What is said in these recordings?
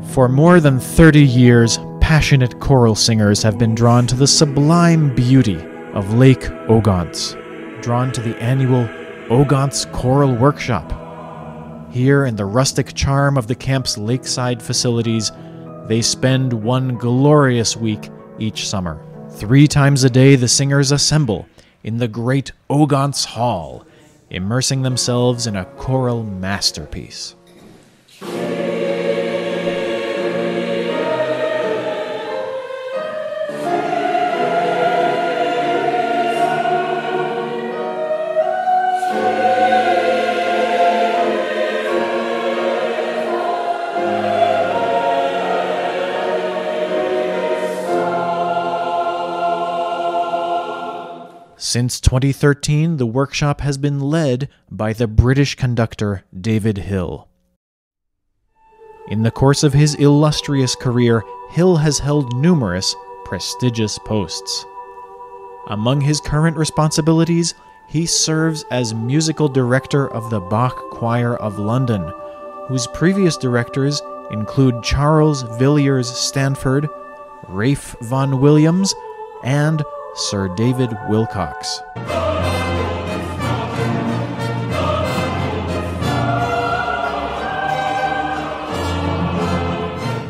For more than 30 years, passionate choral singers have been drawn to the sublime beauty of Lake Ogontz, drawn to the annual Ogontz Choral Workshop. Here in the rustic charm of the camp's lakeside facilities, they spend one glorious week each summer. 3 times a day the singers assemble in the great Ogontz Hall, immersing themselves in a choral masterpiece. Since 2013, the workshop has been led by the British conductor David Hill. In the course of his illustrious career, Hill has held numerous prestigious posts. Among his current responsibilities, he serves as musical director of the Bach Choir of London, whose previous directors include Charles Villiers Stanford, Ralph Vaughan Williams, and Sir David Wilcox.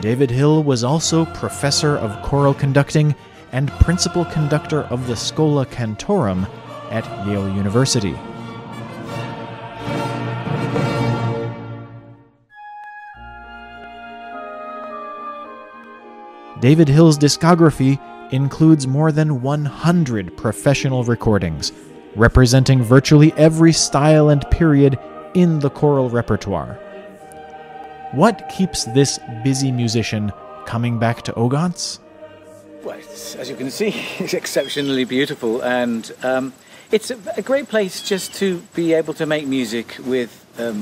David Hill was also professor of choral conducting and principal conductor of the Schola Cantorum at Yale University. David Hill's discography includes more than 100 professional recordings, representing virtually every style and period in the choral repertoire. What keeps this busy musician coming back to Ogontz? Well, as you can see, it's exceptionally beautiful, and it's a great place just to be able to make music with a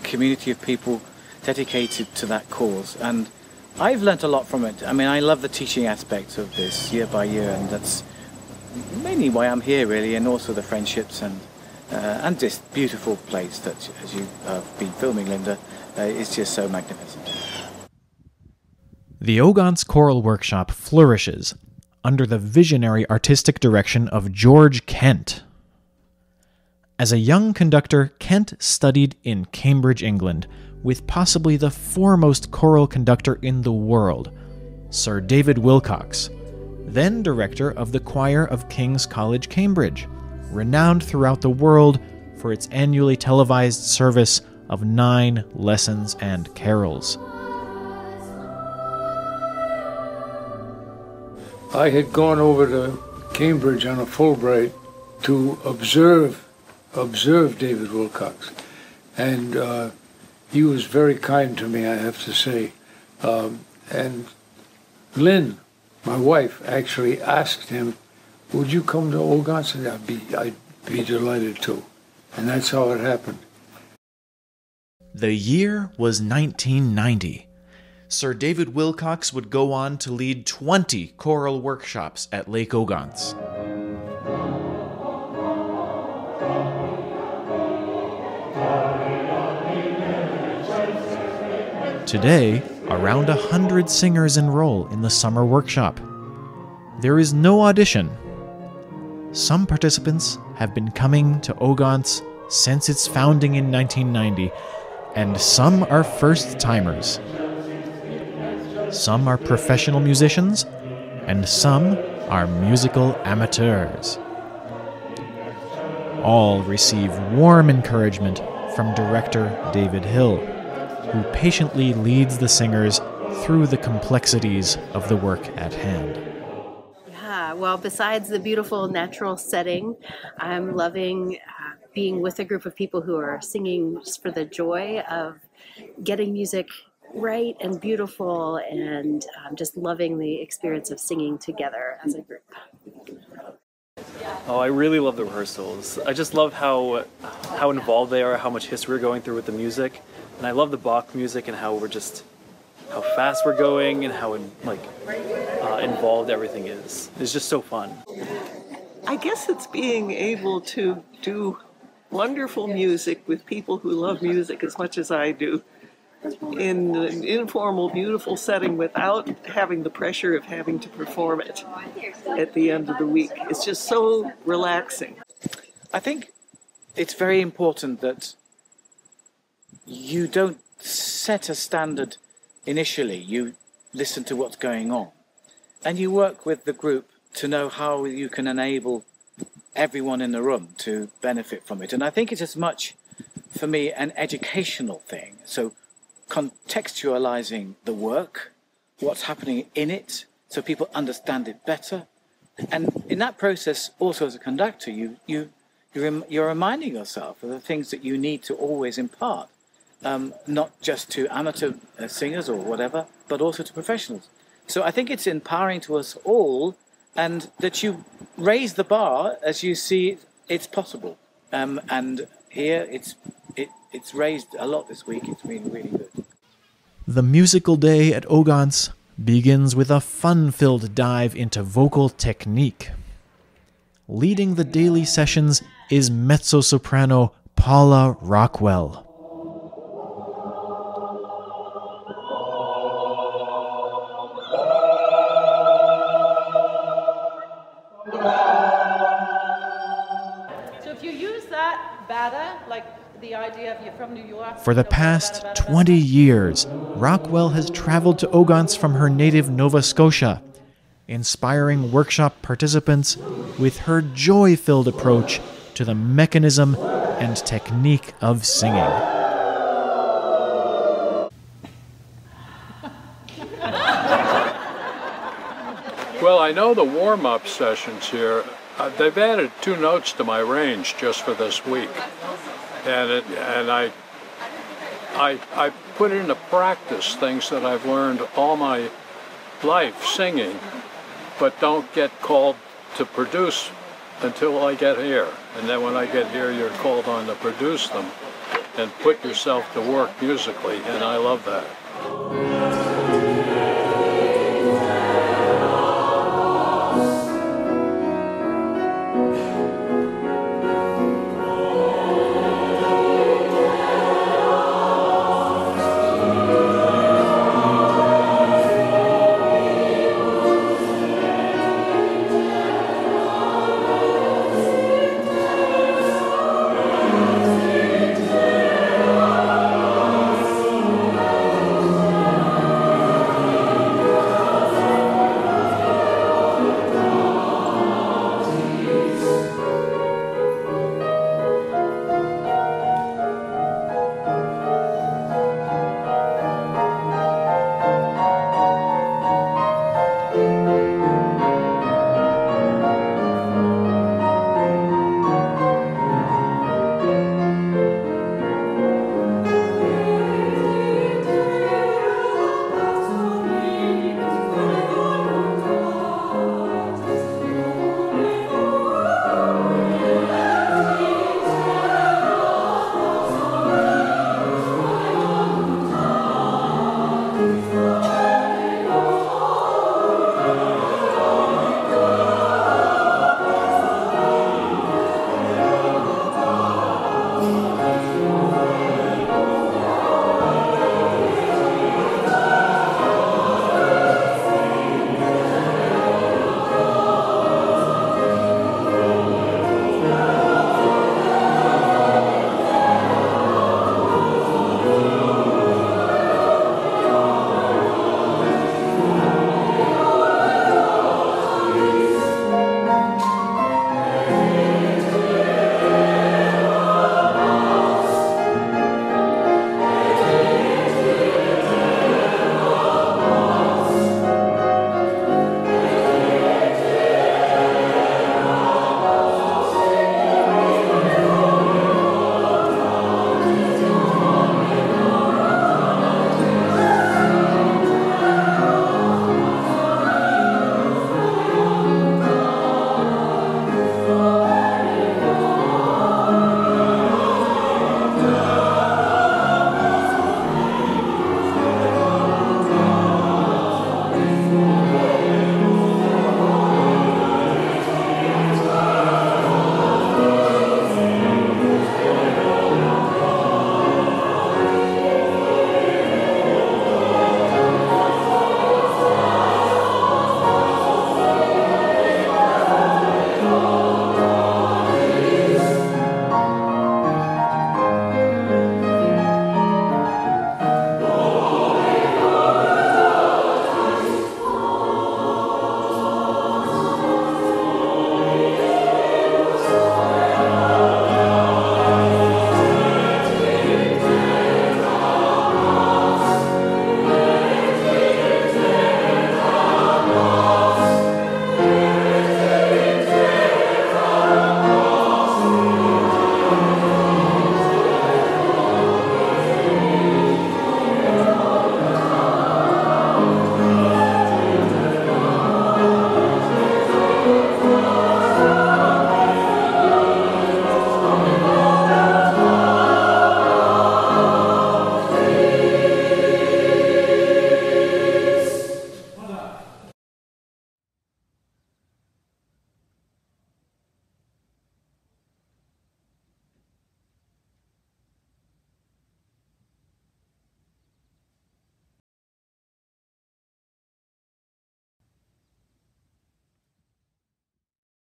community of people dedicated to that cause. And I've learnt a lot from it. I mean, I love the teaching aspects of this year by year, and that's mainly why I'm here, really, and also the friendships and this beautiful place that, as you have been filming, Linda, is just so magnificent. The Ogontz Choral Workshop flourishes under the visionary artistic direction of George Kent. As a young conductor, Kent studied in Cambridge, England, with possibly the foremost choral conductor in the world, Sir David Wilcox, then director of the choir of King's College, Cambridge, renowned throughout the world for its annually televised service of 9 lessons and carols. I had gone over to Cambridge on a Fulbright to observe David Wilcox, and he was very kind to me, I have to say. And Lynn, my wife, actually asked him, would you come to Ogontz? And I'd be delighted to. And that's how it happened. The year was 1990. Sir David Wilcox would go on to lead 20 choral workshops at Lake Ogontz. Today, around 100 singers enroll in the summer workshop. There is no audition. Some participants have been coming to Ogontz since its founding in 1990, and some are first-timers. Some are professional musicians, and some are musical amateurs. All receive warm encouragement from director David Hill, who patiently leads the singers through the complexities of the work at hand. Yeah, well, besides the beautiful natural setting, I'm loving being with a group of people who are singing just for the joy of getting music right and beautiful, and just loving the experience of singing together as a group. Oh, I really love the rehearsals. I just love how involved they are, how much history we're going through with the music. And I love the Bach music and how fast we're going and how involved everything is. It's just so fun. I guess it's being able to do wonderful music with people who love music as much as I do, in an informal, beautiful setting without having the pressure of having to perform it at the end of the week. It's just so relaxing. I think it's very important that you don't set a standard initially. You listen to what's going on, and you work with the group to know how you can enable everyone in the room to benefit from it. And I think it's as much, for me, an educational thing. So contextualizing the work, what's happening in it, so people understand it better. And in that process, also as a conductor, you're reminding yourself of the things that you need to always impart, not just to amateur singers or whatever, but also to professionals. So I think it's empowering to us all, and that you raise the bar as you see it's possible. And here it's raised a lot this week. It's been really good. The musical day at Ogontz begins with a fun-filled dive into vocal technique. Leading the daily sessions is mezzo-soprano Paula Rockwell. So if you use that bada, like the idea of you're from New York. For the past 20 years, Rockwell has traveled to Ogontz from her native Nova Scotia, inspiring workshop participants with her joy-filled approach to the mechanism and technique of singing. Well, I know the warm-up sessions here, they've added 2 notes to my range just for this week. And I put into practice things that I've learned all my life singing, but don't get called to produce until I get here. And then when I get here, you're called on to produce them and put yourself to work musically, and I love that.